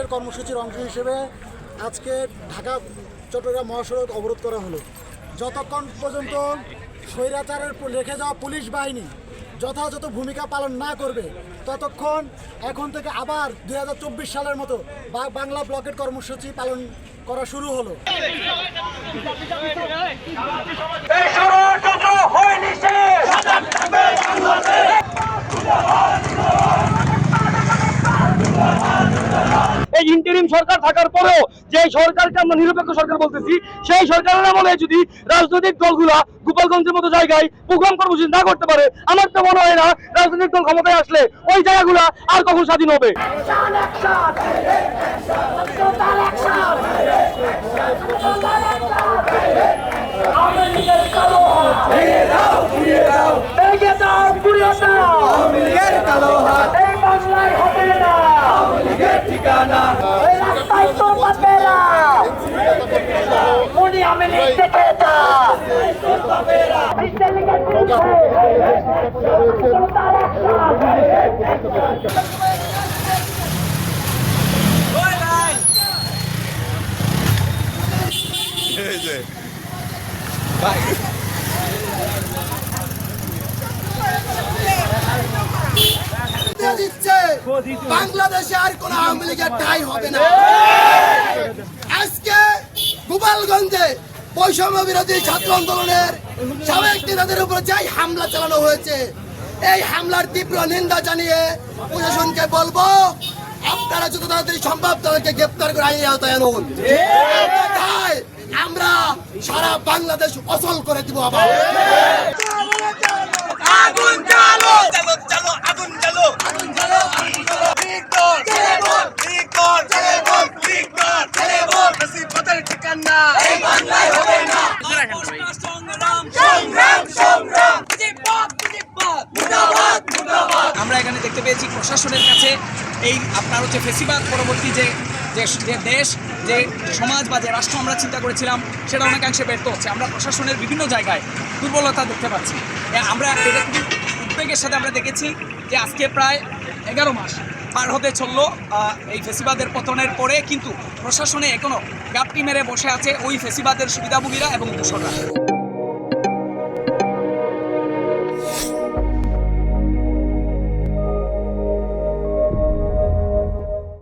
ব্লকের কর্মসূচির অংশ হিসেবে আজকে ঢাকা চট্টগ্রাম মহাসড়ক অবরোধ করা হলো। যতক্ষণ পর্যন্ত স্বৈরাচারের রেখে যাওয়া পুলিশ বাহিনী যথাযথ ভূমিকা পালন না করবে ততক্ষণ এখন থেকে আবার 2024 সালের মতো বাংলা ব্লকের কর্মসূচি পালন করা শুরু হলো। এই ইন্টারিম সরকার থাকার পরেও যে সরকারকে আমরা নিরপেক্ষ সরকার বলতেছি, সেই সরকারের আমলে যদি রাজনৈতিক দলগুলা গোপালগঞ্জের মতো জায়গায় প্রোগ্রাম কর্মসূচি না করতে পারে, আমার তো মনে হয় না রাজনৈতিক দল ক্ষমতায় আসলে ওই জায়গাগুলা আর কখন স্বাধীন হবে। বাংলাদেশে আর কোন আওয়ামী লীগের ঠাঁই হবে না। আজকে গোপালগঞ্জে বৈষম্য বিরোধী ছাত্র আন্দোলনের সাবেক নেতাদের উপর যে হামলা চালানো হয়েছে, এই হামলার তীব্র নিন্দা জানিয়ে প্রশাসনকে বলবো, আপনারা যত তাড়াতাড়ি সম্ভব তাদেরকে গ্রেপ্তার করে আইনের আওতায় আনুন। আমরা সারা বাংলাদেশ অচল করে দিব। আবার আগুন জ্বালো, জ্বালো জ্বালো, আগুন জ্বালো, আগুন জ্বালো, আগুন জ্বালো, ভিক্টর ছেলেবল, ভিক্টর ছেলেবল, ভিক্টর ছেলেবল, নসিবতের ঠিকানা এই বাংলায় হবে না। সংগ্রাম সংগ্রাম সংগ্রাম, জিন্দাবাদ জিন্দাবাদ, মুর্দাবাদ মুর্দাবাদ। আমরা এখানে দেখতে পেয়েছি প্রশাসনের কাছে এই আপনার হচ্ছে ফেসিবাদ পরবর্তী যে দেশ, যে সমাজ বা যে রাষ্ট্র আমরা চিন্তা করেছিলাম সেটা অনেকাংশে ব্যর্থ হচ্ছে। আমরা প্রশাসনের বিভিন্ন জায়গায় দুর্বলতা দেখতে পাচ্ছি। আমরা এটা খুবই উদ্বেগের সাথে আমরা দেখেছি যে আজকে প্রায় 11 মাস পার হতে চললো এই ফেসিবাদের পতনের পরে, কিন্তু প্রশাসনে এখনও গাপটি মেরে বসে আছে ওই ফেসিবাদের সুবিধাভোগীরা এবং দূষণরা।